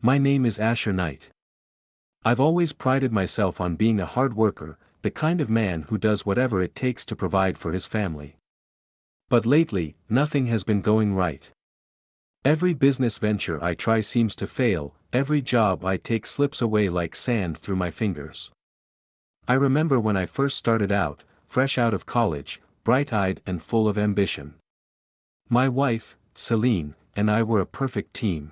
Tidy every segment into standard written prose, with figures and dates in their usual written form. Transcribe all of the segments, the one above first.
My name is Asher Knight. I've always prided myself on being a hard worker, the kind of man who does whatever it takes to provide for his family. But lately, nothing has been going right. Every business venture I try seems to fail, every job I take slips away like sand through my fingers. I remember when I first started out, fresh out of college, bright-eyed and full of ambition. My wife, Celine, and I were a perfect team.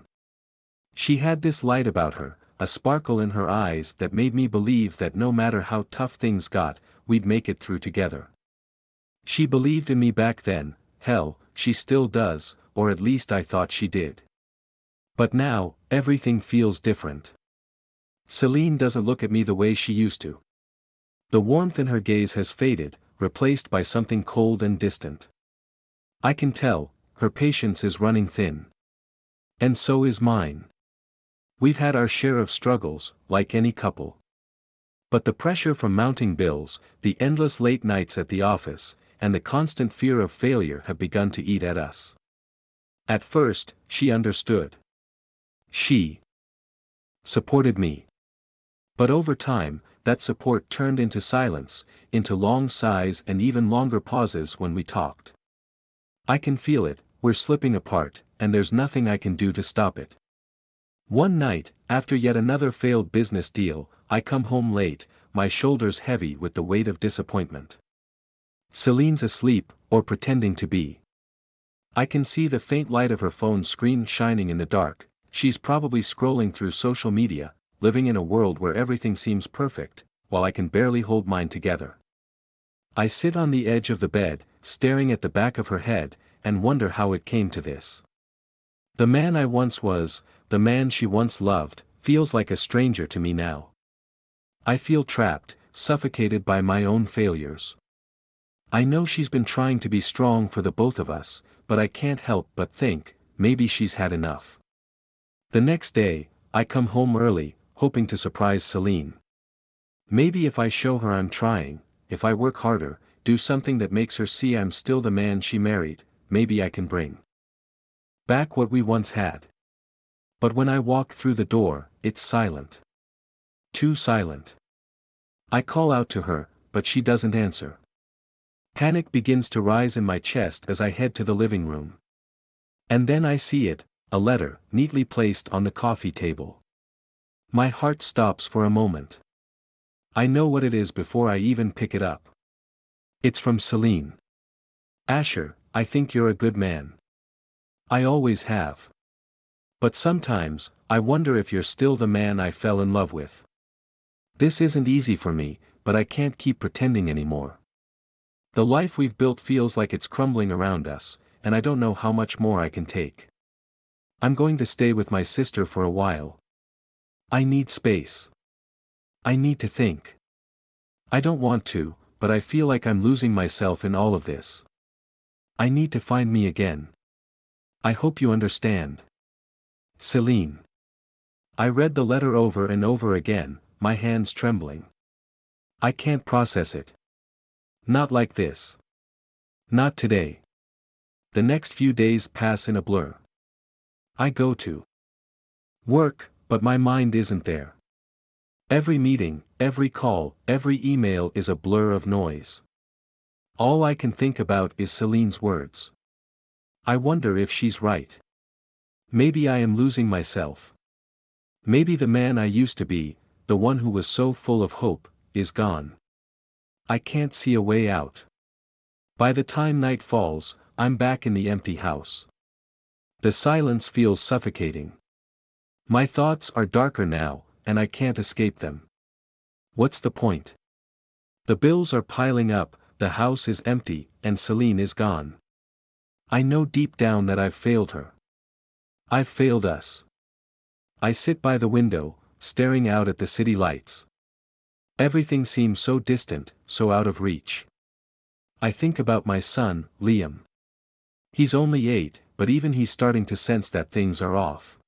She had this light about her, a sparkle in her eyes that made me believe that no matter how tough things got, we'd make it through together. She believed in me back then, hell, she still does, or at least I thought she did. But now, everything feels different. Celine doesn't look at me the way she used to. The warmth in her gaze has faded, replaced by something cold and distant. I can tell, her patience is running thin. And so is mine. We've had our share of struggles, like any couple. But the pressure from mounting bills, the endless late nights at the office, and the constant fear of failure have begun to eat at us. At first, she understood. She supported me. But over time, that support turned into silence, into long sighs and even longer pauses when we talked. I can feel it, we're slipping apart, and there's nothing I can do to stop it. One night, after yet another failed business deal, I come home late, my shoulders heavy with the weight of disappointment. Celine's asleep, or pretending to be. I can see the faint light of her phone screen shining in the dark. She's probably scrolling through social media, living in a world where everything seems perfect, while I can barely hold mine together. I sit on the edge of the bed, staring at the back of her head, and wonder how it came to this. The man I once was, the man she once loved, feels like a stranger to me now. I feel trapped, suffocated by my own failures. I know she's been trying to be strong for the both of us, but I can't help but think, maybe she's had enough. The next day, I come home early, hoping to surprise Celine. Maybe if I show her I'm trying, if I work harder, do something that makes her see I'm still the man she married, maybe I can bring back what we once had. But when I walk through the door, it's silent. Too silent. I call out to her, but she doesn't answer. Panic begins to rise in my chest as I head to the living room. And then I see it, a letter, neatly placed on the coffee table. My heart stops for a moment. I know what it is before I even pick it up. It's from Celine. Asher, I think you're a good man. I always have. But sometimes, I wonder if you're still the man I fell in love with. This isn't easy for me, but I can't keep pretending anymore. The life we've built feels like it's crumbling around us, and I don't know how much more I can take. I'm going to stay with my sister for a while. I need space. I need to think. I don't want to, but I feel like I'm losing myself in all of this. I need to find me again. I hope you understand. Celine. I read the letter over and over again, my hands trembling. I can't process it. Not like this. Not today. The next few days pass in a blur. I go to work, but my mind isn't there. Every meeting, every call, every email is a blur of noise. All I can think about is Celine's words. I wonder if she's right. Maybe I am losing myself. Maybe the man I used to be, the one who was so full of hope, is gone. I can't see a way out. By the time night falls, I'm back in the empty house. The silence feels suffocating. My thoughts are darker now, and I can't escape them. What's the point? The bills are piling up, the house is empty, and Celine is gone. I know deep down that I've failed her. I've failed us. I sit by the window, staring out at the city lights. Everything seems so distant, so out of reach. I think about my son, Liam. He's only 8, but even he's starting to sense that things are off.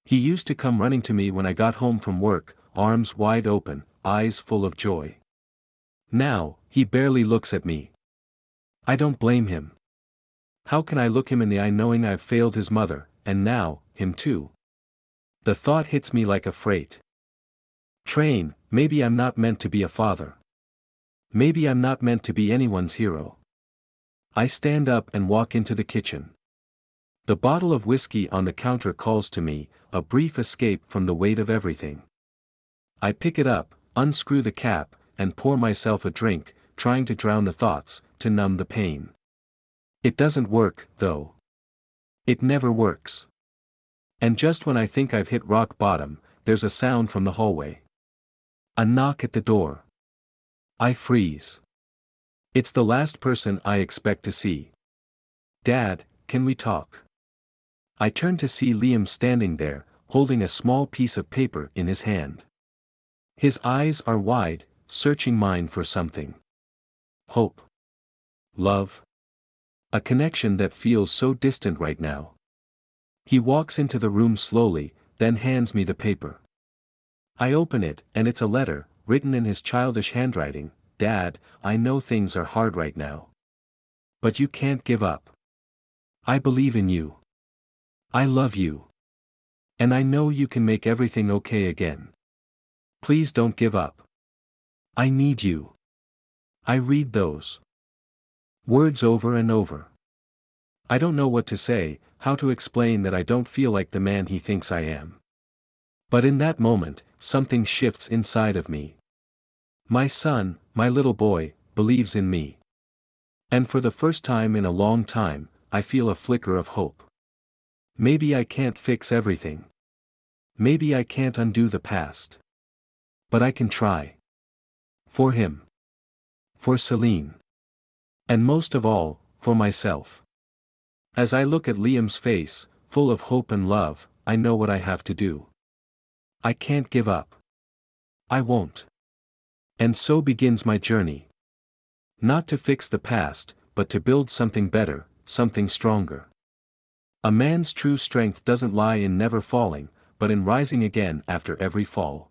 He used to come running to me when I got home from work, arms wide open, eyes full of joy. Now, he barely looks at me. I don't blame him. How can I look him in the eye knowing I've failed his mother, and now, him too? The thought hits me like a freight train. Maybe I'm not meant to be a father. Maybe I'm not meant to be anyone's hero. I stand up and walk into the kitchen. The bottle of whiskey on the counter calls to me, a brief escape from the weight of everything. I pick it up, unscrew the cap, and pour myself a drink, trying to drown the thoughts, to numb the pain. It doesn't work, though. It never works. And just when I think I've hit rock bottom, there's a sound from the hallway. A knock at the door. I freeze. It's the last person I expect to see. "Dad, can we talk?" I turn to see Liam standing there, holding a small piece of paper in his hand. His eyes are wide, searching mine for something. Hope. Love. A connection that feels so distant right now. He walks into the room slowly, then hands me the paper. I open it, and it's a letter, written in his childish handwriting. "Dad, I know things are hard right now. But you can't give up. I believe in you. I love you. And I know you can make everything okay again. Please don't give up. I need you." I read those words over and over. I don't know what to say, how to explain that I don't feel like the man he thinks I am. But in that moment, something shifts inside of me. My son, my little boy, believes in me. And for the first time in a long time, I feel a flicker of hope. Maybe I can't fix everything. Maybe I can't undo the past. But I can try. For him. For Celine. And most of all, for myself. As I look at Liam's face, full of hope and love, I know what I have to do. I can't give up. I won't. And so begins my journey. Not to fix the past, but to build something better, something stronger. A man's true strength doesn't lie in never falling, but in rising again after every fall.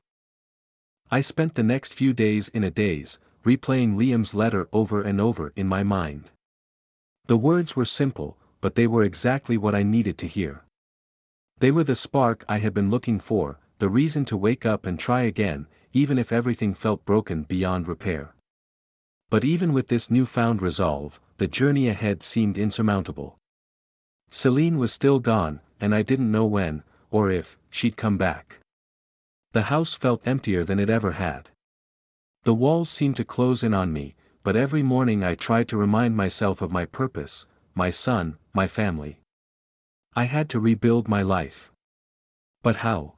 I spent the next few days in a daze, replaying Liam's letter over and over in my mind. The words were simple, but they were exactly what I needed to hear. They were the spark I had been looking for, the reason to wake up and try again, even if everything felt broken beyond repair. But even with this newfound resolve, the journey ahead seemed insurmountable. Celine was still gone, and I didn't know when, or if, she'd come back. The house felt emptier than it ever had. The walls seemed to close in on me, but every morning I tried to remind myself of my purpose, my son, my family. I had to rebuild my life. But how?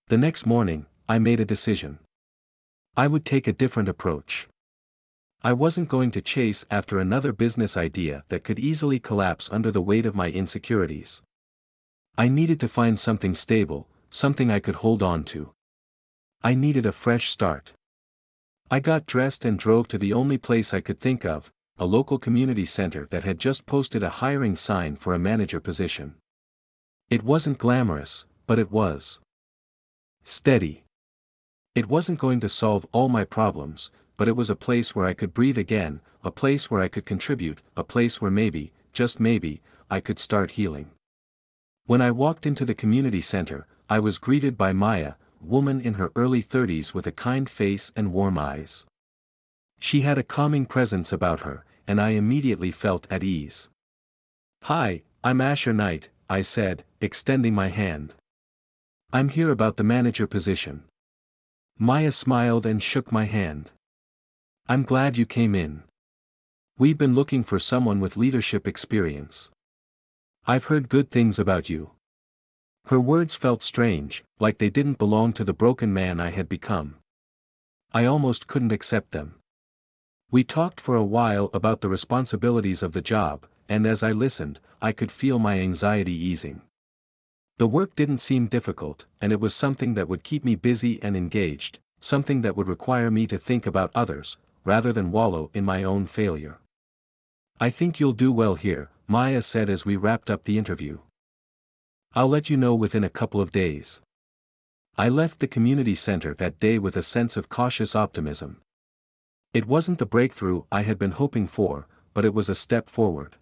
The next morning, I made a decision. I would take a different approach. I wasn't going to chase after another business idea that could easily collapse under the weight of my insecurities. I needed to find something stable, something I could hold on to. I needed a fresh start. I got dressed and drove to the only place I could think of, a local community center that had just posted a hiring sign for a manager position. It wasn't glamorous, but it was steady. It wasn't going to solve all my problems, but it was a place where I could breathe again, a place where I could contribute, a place where maybe, just maybe, I could start healing. When I walked into the community center, I was greeted by Maya, a woman in her early 30s with a kind face and warm eyes. She had a calming presence about her, and I immediately felt at ease. "Hi, I'm Asher Knight," I said, extending my hand. "I'm here about the manager position." Maya smiled and shook my hand. "I'm glad you came in. We've been looking for someone with leadership experience. I've heard good things about you." Her words felt strange, like they didn't belong to the broken man I had become. I almost couldn't accept them. We talked for a while about the responsibilities of the job, and as I listened, I could feel my anxiety easing. The work didn't seem difficult, and it was something that would keep me busy and engaged, something that would require me to think about others, rather than wallow in my own failure. "I think you'll do well here," Maya said as we wrapped up the interview. "I'll let you know within a couple of days." I left the community center that day with a sense of cautious optimism. It wasn't the breakthrough I had been hoping for, but it was a step forward.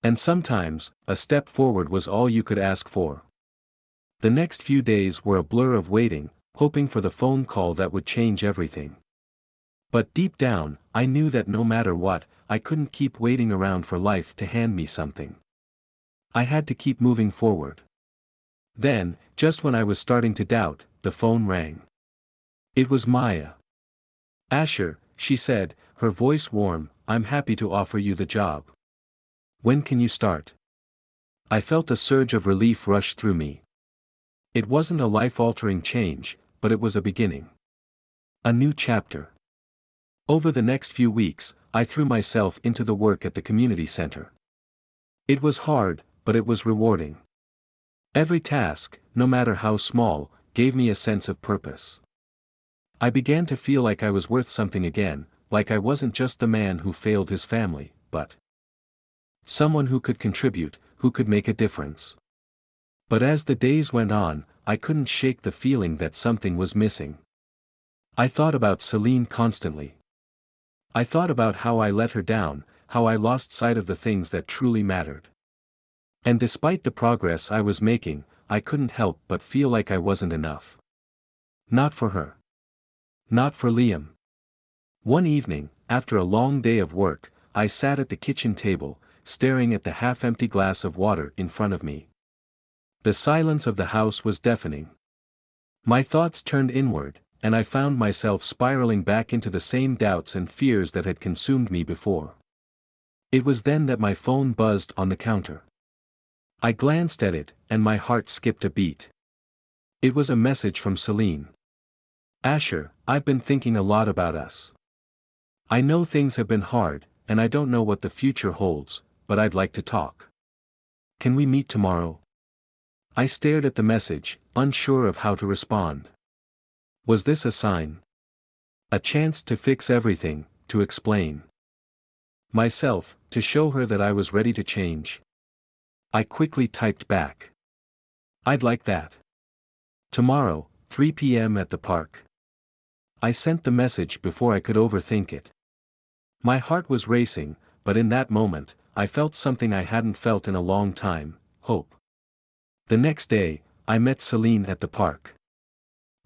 And sometimes, a step forward was all you could ask for. The next few days were a blur of waiting, hoping for the phone call that would change everything. But deep down, I knew that no matter what, I couldn't keep waiting around for life to hand me something. I had to keep moving forward. Then, just when I was starting to doubt, the phone rang. It was Maya. "Asher," she said, her voice warm, "I'm happy to offer you the job. When can you start?" I felt a surge of relief rush through me. It wasn't a life-altering change, but it was a beginning. A new chapter. Over the next few weeks, I threw myself into the work at the community center. It was hard, but it was rewarding. Every task, no matter how small, gave me a sense of purpose. I began to feel like I was worth something again, like I wasn't just the man who failed his family, but someone who could contribute, who could make a difference. But as the days went on, I couldn't shake the feeling that something was missing. I thought about Celine constantly. I thought about how I let her down, how I lost sight of the things that truly mattered. And despite the progress I was making, I couldn't help but feel like I wasn't enough. Not for her. Not for Liam. One evening, after a long day of work, I sat at the kitchen table, staring at the half-empty glass of water in front of me. The silence of the house was deafening. My thoughts turned inward, and I found myself spiraling back into the same doubts and fears that had consumed me before. It was then that my phone buzzed on the counter. I glanced at it, and my heart skipped a beat. It was a message from Celine. "Asher, I've been thinking a lot about us. I know things have been hard, and I don't know what the future holds, but I'd like to talk. Can we meet tomorrow?" I stared at the message, unsure of how to respond. Was this a sign? A chance to fix everything, to explain myself, to show her that I was ready to change? I quickly typed back. "I'd like that. Tomorrow, 3 p.m. at the park." I sent the message before I could overthink it. My heart was racing, but in that moment, I felt something I hadn't felt in a long time: hope. The next day, I met Celine at the park.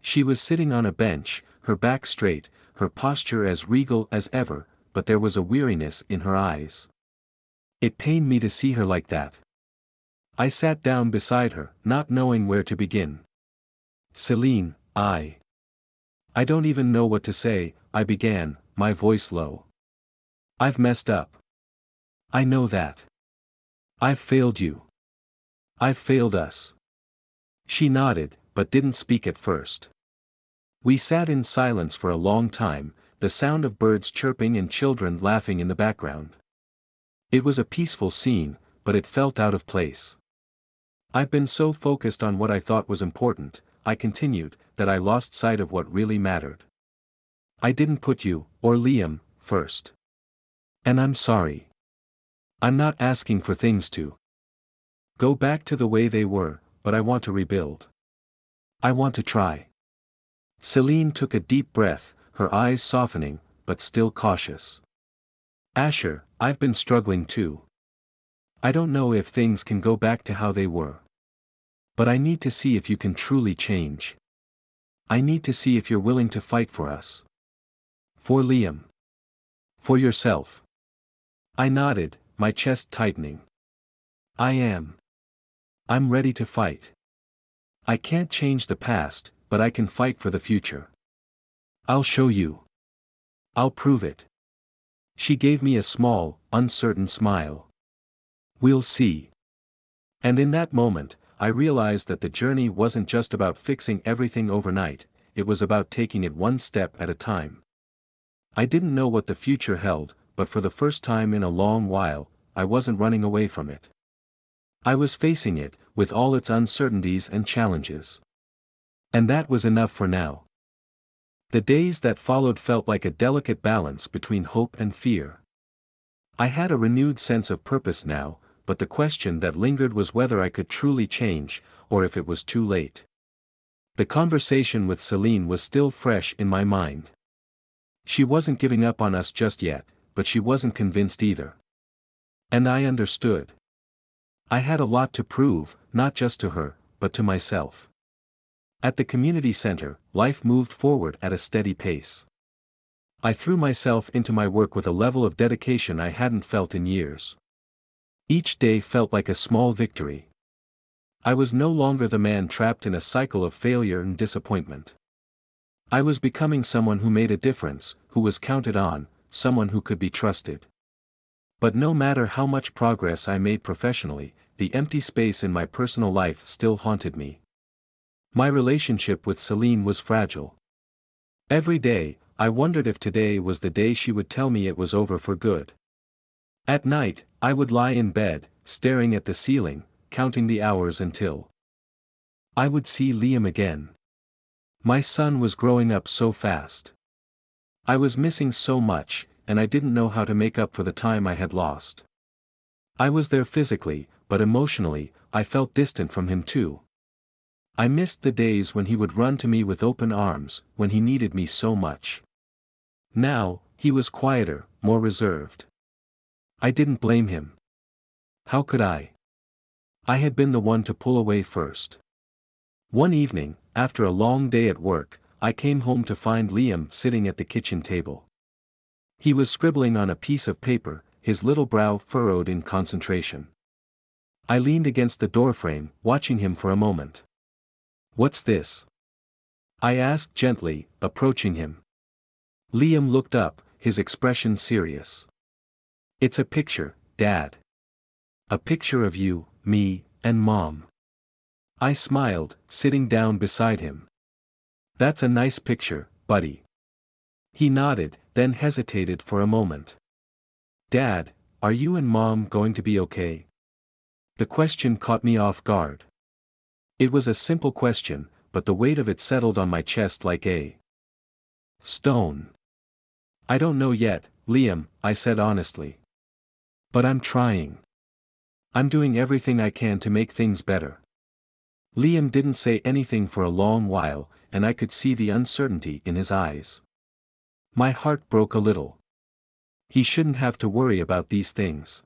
She was sitting on a bench, her back straight, her posture as regal as ever, but there was a weariness in her eyes. It pained me to see her like that. I sat down beside her, not knowing where to begin. "Celine, I don't even know what to say," I began, my voice low. "I've messed up. I know that. I've failed you. I've failed us." She nodded, but didn't speak at first. We sat in silence for a long time, the sound of birds chirping and children laughing in the background. It was a peaceful scene, but it felt out of place. "I've been so focused on what I thought was important," I continued, "that I lost sight of what really mattered. I didn't put you, or Liam, first. And I'm sorry. I'm not asking for things to go back to the way they were, but I want to rebuild. I want to try." Celine took a deep breath, her eyes softening, but still cautious. "Asher, I've been struggling too. I don't know if things can go back to how they were. But I need to see if you can truly change. I need to see if you're willing to fight for us. For Liam. For yourself." I nodded, my chest tightening. "I am. I'm ready to fight. I can't change the past, but I can fight for the future. I'll show you. I'll prove it." She gave me a small, uncertain smile. "We'll see." And in that moment, I realized that the journey wasn't just about fixing everything overnight, it was about taking it one step at a time. I didn't know what the future held, but for the first time in a long while, I wasn't running away from it. I was facing it, with all its uncertainties and challenges. And that was enough for now. The days that followed felt like a delicate balance between hope and fear. I had a renewed sense of purpose now, but the question that lingered was whether I could truly change, or if it was too late. The conversation with Celine was still fresh in my mind. She wasn't giving up on us just yet, but she wasn't convinced either. And I understood. I had a lot to prove, not just to her, but to myself. At the community center, life moved forward at a steady pace. I threw myself into my work with a level of dedication I hadn't felt in years. Each day felt like a small victory. I was no longer the man trapped in a cycle of failure and disappointment. I was becoming someone who made a difference, who was counted on, someone who could be trusted. But no matter how much progress I made professionally, the empty space in my personal life still haunted me. My relationship with Celine was fragile. Every day, I wondered if today was the day she would tell me it was over for good. At night, I would lie in bed, staring at the ceiling, counting the hours until I would see Liam again. My son was growing up so fast. I was missing so much, and I didn't know how to make up for the time I had lost. I was there physically, but emotionally, I felt distant from him too. I missed the days when he would run to me with open arms, when he needed me so much. Now, he was quieter, more reserved. I didn't blame him. How could I? I had been the one to pull away first. One evening, after a long day at work, I came home to find Liam sitting at the kitchen table. He was scribbling on a piece of paper, his little brow furrowed in concentration. I leaned against the doorframe, watching him for a moment. "What's this?" I asked gently, approaching him. Liam looked up, his expression serious. "It's a picture, Dad. A picture of you, me, and Mom." I smiled, sitting down beside him. "That's a nice picture, buddy." He nodded, then hesitated for a moment. "Dad, are you and Mom going to be okay?" The question caught me off guard. It was a simple question, but the weight of it settled on my chest like a stone. "I don't know yet, Liam," I said honestly. "But I'm trying. I'm doing everything I can to make things better." Liam didn't say anything for a long while, and I could see the uncertainty in his eyes. My heart broke a little. He shouldn't have to worry about these things.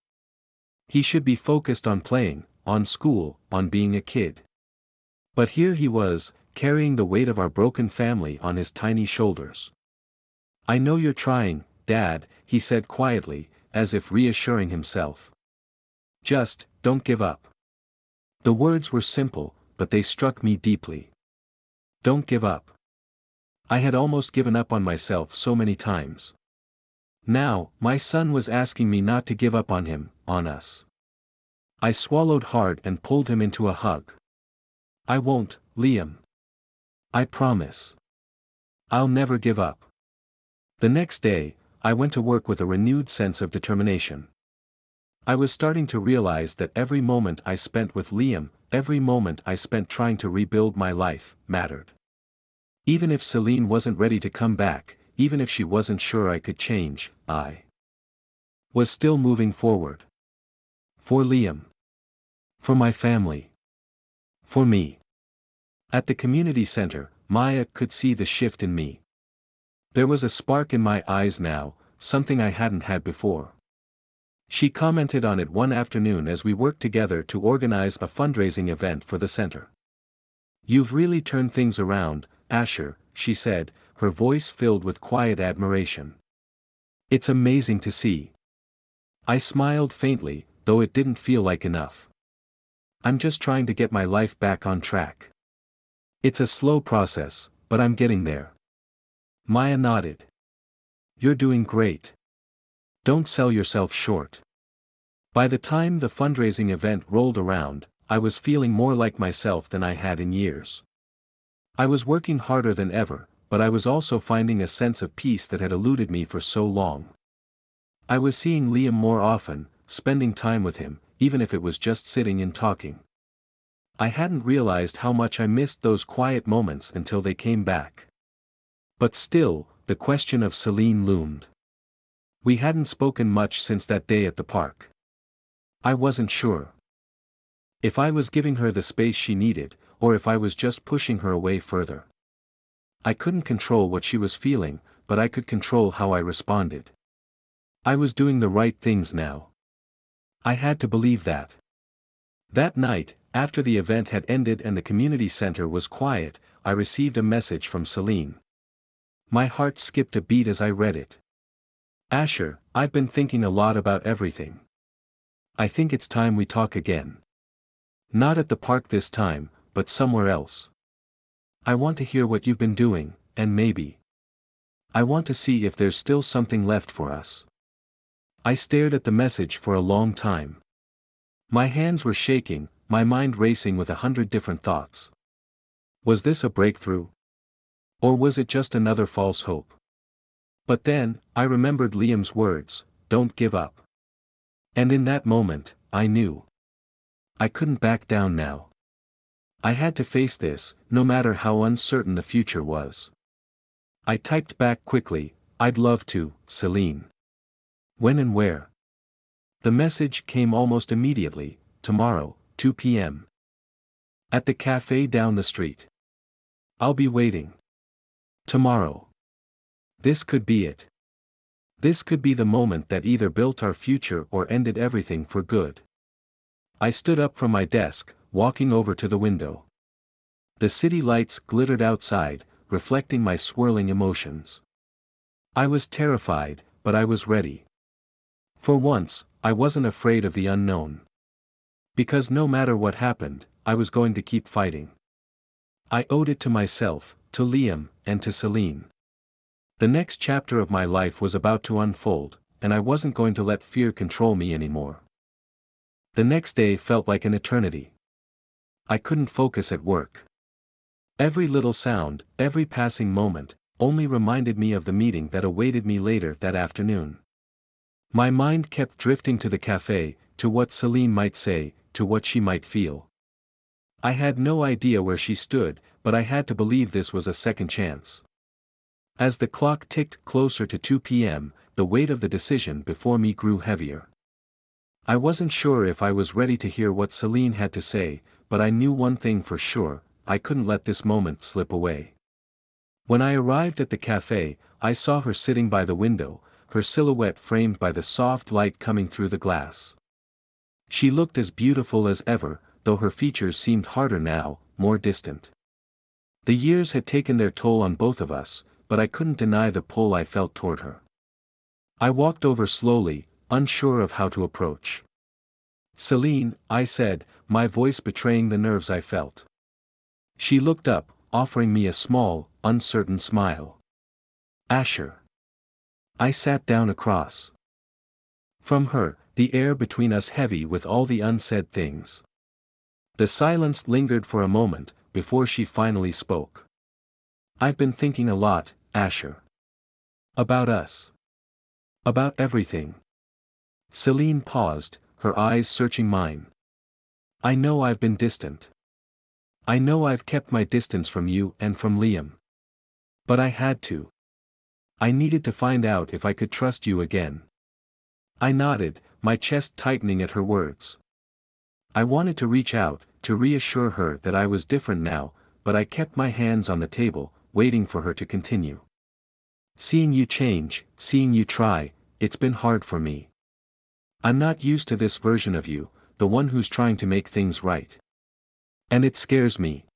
He should be focused on playing, on school, on being a kid. But here he was, carrying the weight of our broken family on his tiny shoulders. "I know you're trying, Dad," he said quietly, as if reassuring himself. "Just, don't give up." The words were simple, but they struck me deeply. Don't give up. I had almost given up on myself so many times. Now, my son was asking me not to give up on him, on us. I swallowed hard and pulled him into a hug. "I won't, Liam. I promise. I'll never give up." The next day, I went to work with a renewed sense of determination. I was starting to realize that every moment I spent with Liam, every moment I spent trying to rebuild my life, mattered. Even if Celine wasn't ready to come back, even if she wasn't sure I could change, I was still moving forward. For Liam. For my family. For me. At the community center, Maya could see the shift in me. There was a spark in my eyes now, something I hadn't had before. She commented on it one afternoon as we worked together to organize a fundraising event for the center. "You've really turned things around, Asher," she said, her voice filled with quiet admiration. "It's amazing to see." I smiled faintly, though it didn't feel like enough. "I'm just trying to get my life back on track. It's a slow process, but I'm getting there." Maya nodded. "You're doing great. Don't sell yourself short." By the time the fundraising event rolled around, I was feeling more like myself than I had in years. I was working harder than ever, but I was also finding a sense of peace that had eluded me for so long. I was seeing Liam more often, spending time with him, even if it was just sitting and talking. I hadn't realized how much I missed those quiet moments until they came back. But still, the question of Celine loomed. We hadn't spoken much since that day at the park. I wasn't sure if I was giving her the space she needed, or if I was just pushing her away further. I couldn't control what she was feeling, but I could control how I responded. I was doing the right things now. I had to believe that. That night, after the event had ended and the community center was quiet, I received a message from Celine. My heart skipped a beat as I read it. Asher, I've been thinking a lot about everything. I think it's time we talk again. Not at the park this time, but somewhere else. I want to hear what you've been doing, and maybe I want to see if there's still something left for us. I stared at the message for a long time. My hands were shaking, my mind racing with 100 different thoughts. Was this a breakthrough? Or was it just another false hope? But then, I remembered Liam's words, don't give up. And in that moment, I knew. I couldn't back down now. I had to face this, no matter how uncertain the future was. I typed back quickly, I'd love to, Celine. When and where? The message came almost immediately, tomorrow, 2 p.m. At the cafe down the street. I'll be waiting. Tomorrow. This could be it. This could be the moment that either built our future or ended everything for good. I stood up from my desk, walking over to the window. The city lights glittered outside, reflecting my swirling emotions. I was terrified, but I was ready. For once, I wasn't afraid of the unknown. Because no matter what happened, I was going to keep fighting. I owed it to myself, to Liam, and to Celine. The next chapter of my life was about to unfold, and I wasn't going to let fear control me anymore. The next day felt like an eternity. I couldn't focus at work. Every little sound, every passing moment, only reminded me of the meeting that awaited me later that afternoon. My mind kept drifting to the cafe, to what Celine might say, to what she might feel. I had no idea where she stood, but I had to believe this was a second chance. As the clock ticked closer to 2 p.m., the weight of the decision before me grew heavier. I wasn't sure if I was ready to hear what Celine had to say, but I knew one thing for sure, I couldn't let this moment slip away. When I arrived at the cafe, I saw her sitting by the window, her silhouette framed by the soft light coming through the glass. She looked as beautiful as ever, though her features seemed harder now, more distant. The years had taken their toll on both of us, but I couldn't deny the pull I felt toward her. I walked over slowly, unsure of how to approach. Celine, I said, my voice betraying the nerves I felt. She looked up, offering me a small, uncertain smile. Asher. I sat down across from her, the air between us heavy with all the unsaid things. The silence lingered for a moment, before she finally spoke. I've been thinking a lot, Asher. About us. About everything. Celine paused, her eyes searching mine. I know I've been distant. I know I've kept my distance from you and from Liam. But I had to. I needed to find out if I could trust you again. I nodded, my chest tightening at her words. I wanted to reach out, to reassure her that I was different now, but I kept my hands on the table, waiting for her to continue. Seeing you change, seeing you try, it's been hard for me. I'm not used to this version of you, the one who's trying to make things right. And it scares me.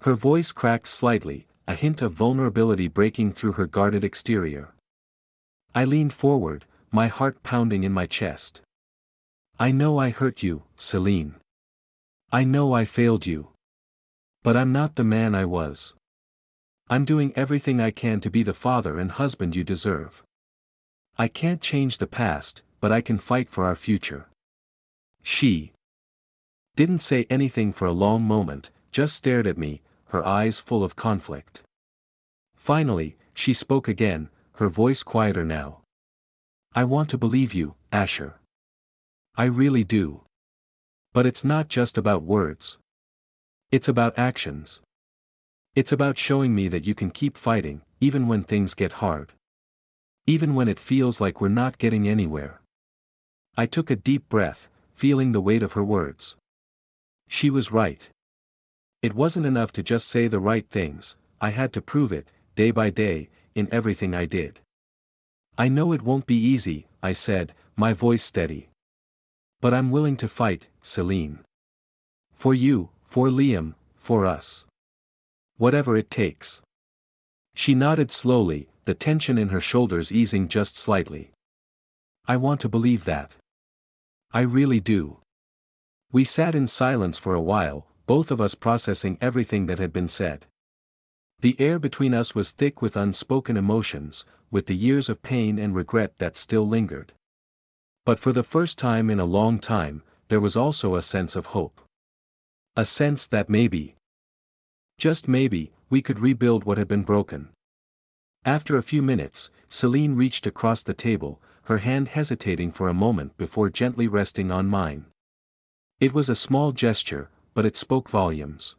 Her voice cracked slightly, a hint of vulnerability breaking through her guarded exterior. I leaned forward, my heart pounding in my chest. I know I hurt you, Celine. I know I failed you. But I'm not the man I was. I'm doing everything I can to be the father and husband you deserve. I can't change the past, but I can fight for our future. She didn't say anything for a long moment, just stared at me, her eyes full of conflict. Finally, she spoke again, her voice quieter now. I want to believe you, Asher. I really do. But it's not just about words. It's about actions. It's about showing me that you can keep fighting, even when things get hard. Even when it feels like we're not getting anywhere. I took a deep breath, feeling the weight of her words. She was right. It wasn't enough to just say the right things, I had to prove it, day by day, in everything I did. I know it won't be easy, I said, my voice steady. But I'm willing to fight, Celine. For you, for Liam, for us. Whatever it takes. She nodded slowly, the tension in her shoulders easing just slightly. I want to believe that. I really do. We sat in silence for a while, both of us processing everything that had been said. The air between us was thick with unspoken emotions, with the years of pain and regret that still lingered. But for the first time in a long time, there was also a sense of hope. A sense that maybe, just maybe, we could rebuild what had been broken. After a few minutes, Celine reached across the table, her hand hesitating for a moment before gently resting on mine. It was a small gesture, but it spoke volumes.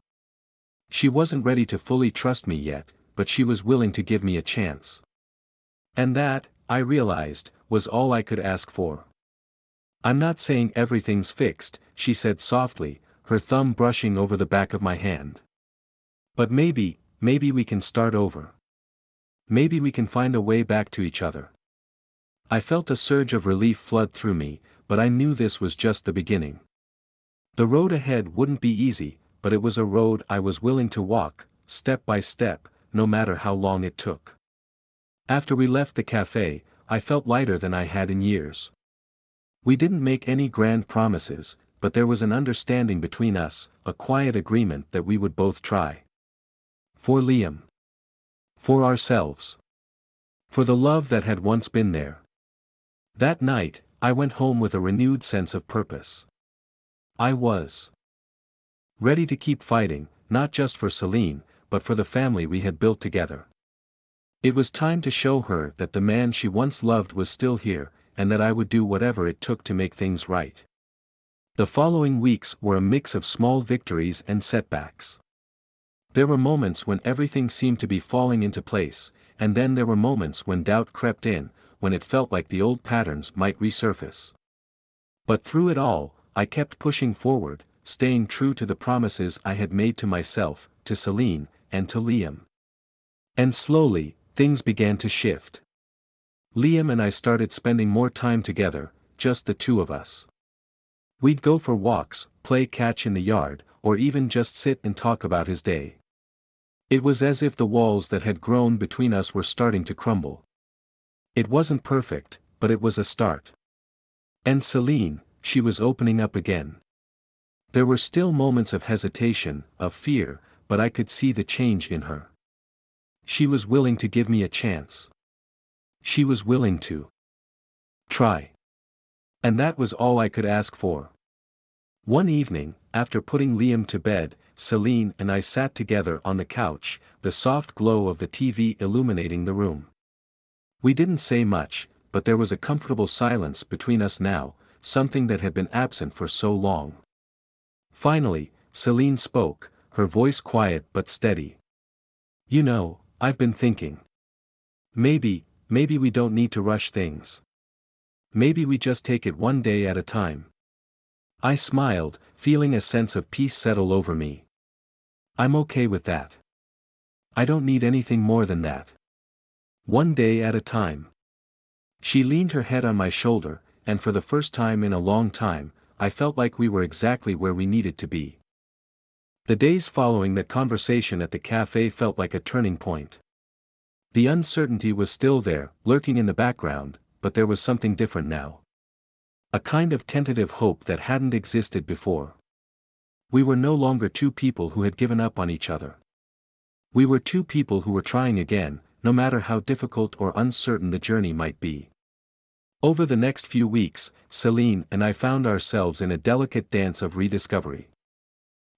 She wasn't ready to fully trust me yet, but she was willing to give me a chance. And that, I realized, was all I could ask for. I'm not saying everything's fixed, she said softly, her thumb brushing over the back of my hand. But maybe we can start over. Maybe we can find a way back to each other. I felt a surge of relief flood through me, but I knew this was just the beginning. The road ahead wouldn't be easy, but it was a road I was willing to walk, step by step, no matter how long it took. After we left the cafe, I felt lighter than I had in years. We didn't make any grand promises, but there was an understanding between us, a quiet agreement that we would both try. For Liam. For ourselves. For the love that had once been there. That night, I went home with a renewed sense of purpose. I was ready to keep fighting, not just for Celine, but for the family we had built together. It was time to show her that the man she once loved was still here, and that I would do whatever it took to make things right. The following weeks were a mix of small victories and setbacks. There were moments when everything seemed to be falling into place, and then there were moments when doubt crept in, when it felt like the old patterns might resurface. But through it all, I kept pushing forward, staying true to the promises I had made to myself, to Celine, and to Liam. And slowly, things began to shift. Liam and I started spending more time together, just the two of us. We'd go for walks, play catch in the yard, or even just sit and talk about his day. It was as if the walls that had grown between us were starting to crumble. It wasn't perfect, but it was a start. And Celine, she was opening up again. There were still moments of hesitation, of fear, but I could see the change in her. She was willing to give me a chance. She was willing to try. And that was all I could ask for. One evening, after putting Liam to bed, Celine and I sat together on the couch, the soft glow of the TV illuminating the room. We didn't say much, but there was a comfortable silence between us now, something that had been absent for so long. Finally, Celine spoke, her voice quiet but steady. You know, I've been thinking. Maybe we don't need to rush things. Maybe we just take it one day at a time. I smiled, feeling a sense of peace settle over me. I'm okay with that. I don't need anything more than that. One day at a time. She leaned her head on my shoulder, and for the first time in a long time, I felt like we were exactly where we needed to be. The days following that conversation at the cafe felt like a turning point. The uncertainty was still there, lurking in the background, but there was something different now. A kind of tentative hope that hadn't existed before. We were no longer two people who had given up on each other. We were two people who were trying again, no matter how difficult or uncertain the journey might be. Over the next few weeks, Celine and I found ourselves in a delicate dance of rediscovery.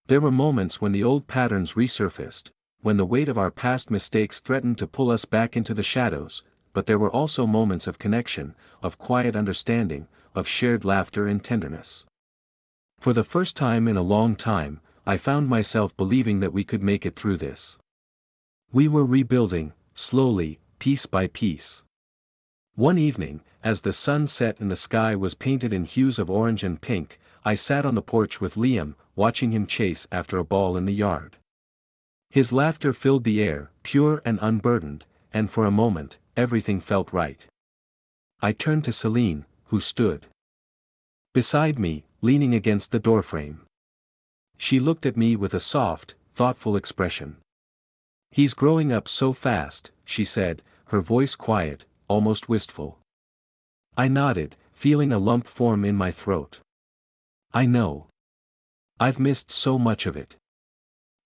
There were moments when the old patterns resurfaced, when the weight of our past mistakes threatened to pull us back into the shadows, but there were also moments of connection, of quiet understanding, of shared laughter and tenderness. For the first time in a long time, I found myself believing that we could make it through this. We were rebuilding, slowly, piece by piece. One evening, as the sun set and the sky was painted in hues of orange and pink, I sat on the porch with Liam, watching him chase after a ball in the yard. His laughter filled the air, pure and unburdened, and for a moment, everything felt right. I turned to Celine, who stood beside me, leaning against the doorframe. She looked at me with a soft, thoughtful expression. He's growing up so fast, she said, her voice quiet, almost wistful. I nodded, feeling a lump form in my throat. I know. I've missed so much of it.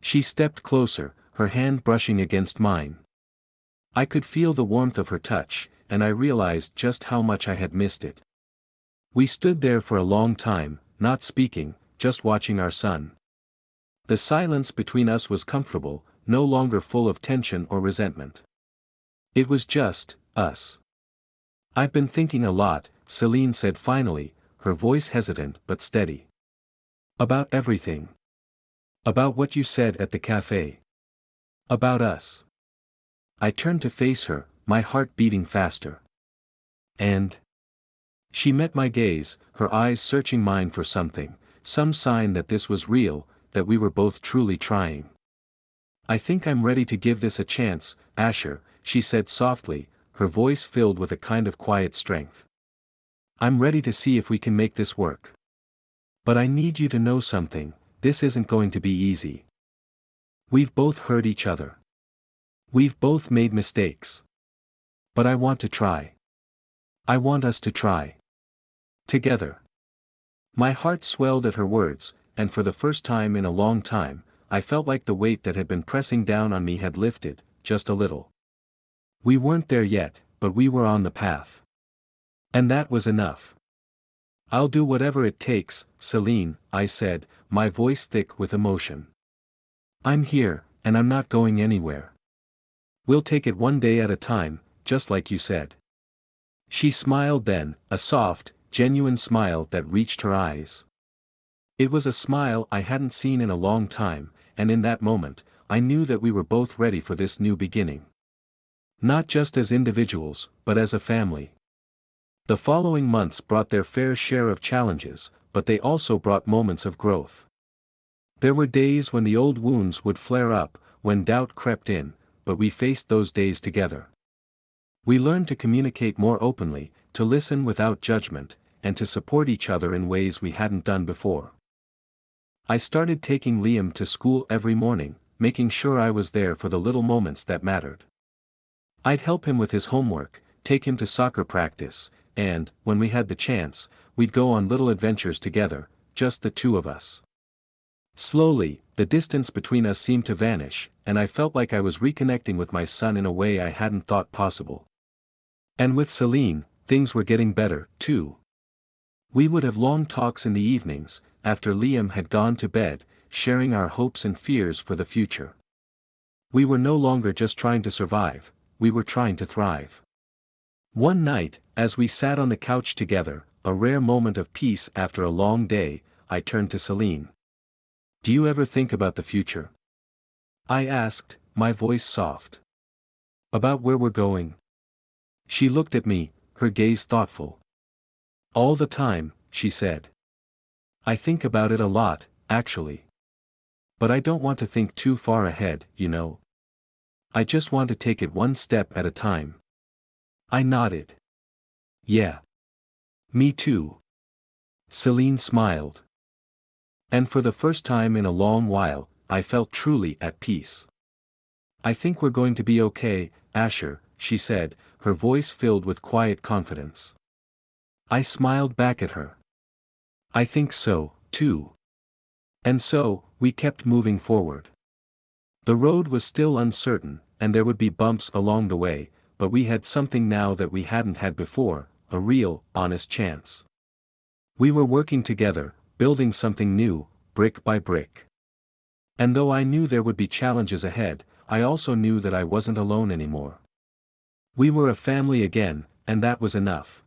She stepped closer, her hand brushing against mine. I could feel the warmth of her touch, and I realized just how much I had missed it. We stood there for a long time, not speaking, just watching our son. The silence between us was comfortable, no longer full of tension or resentment. It was just us. I've been thinking a lot, Celine said finally, her voice hesitant but steady. About everything. About what you said at the cafe. About us. I turned to face her, my heart beating faster. And? She met my gaze, her eyes searching mine for something, some sign that this was real, that we were both truly trying. I think I'm ready to give this a chance, Asher, she said softly, her voice filled with a kind of quiet strength. I'm ready to see if we can make this work. But I need you to know something, this isn't going to be easy. We've both hurt each other. We've both made mistakes. But I want to try. I want us to try. Together. My heart swelled at her words, and for the first time in a long time, I felt like the weight that had been pressing down on me had lifted, just a little. We weren't there yet, but we were on the path. And that was enough. I'll do whatever it takes, Celine, I said, my voice thick with emotion. I'm here, and I'm not going anywhere. We'll take it one day at a time, just like you said. She smiled then, a soft, genuine smile that reached her eyes. It was a smile I hadn't seen in a long time, and in that moment, I knew that we were both ready for this new beginning. Not just as individuals, but as a family. The following months brought their fair share of challenges, but they also brought moments of growth. There were days when the old wounds would flare up, when doubt crept in, but we faced those days together. We learned to communicate more openly, to listen without judgment, and to support each other in ways we hadn't done before. I started taking Liam to school every morning, making sure I was there for the little moments that mattered. I'd help him with his homework, take him to soccer practice, and, when we had the chance, we'd go on little adventures together, just the two of us. Slowly, the distance between us seemed to vanish, and I felt like I was reconnecting with my son in a way I hadn't thought possible. And with Celine, things were getting better, too. We would have long talks in the evenings, after Liam had gone to bed, sharing our hopes and fears for the future. We were no longer just trying to survive, we were trying to thrive. One night, as we sat on the couch together, a rare moment of peace after a long day, I turned to Celine. Do you ever think about the future? I asked, my voice soft. About where we're going? She looked at me, her gaze thoughtful. All the time, she said. I think about it a lot, actually. But I don't want to think too far ahead, you know. I just want to take it one step at a time. I nodded. Yeah. Me too. Celine smiled. And for the first time in a long while, I felt truly at peace. I think we're going to be okay, Asher, she said, her voice filled with quiet confidence. I smiled back at her. I think so, too. And so, we kept moving forward. The road was still uncertain, and there would be bumps along the way, but we had something now that we hadn't had before, a real, honest chance. We were working together, building something new, brick by brick. And though I knew there would be challenges ahead, I also knew that I wasn't alone anymore. We were a family again, and that was enough.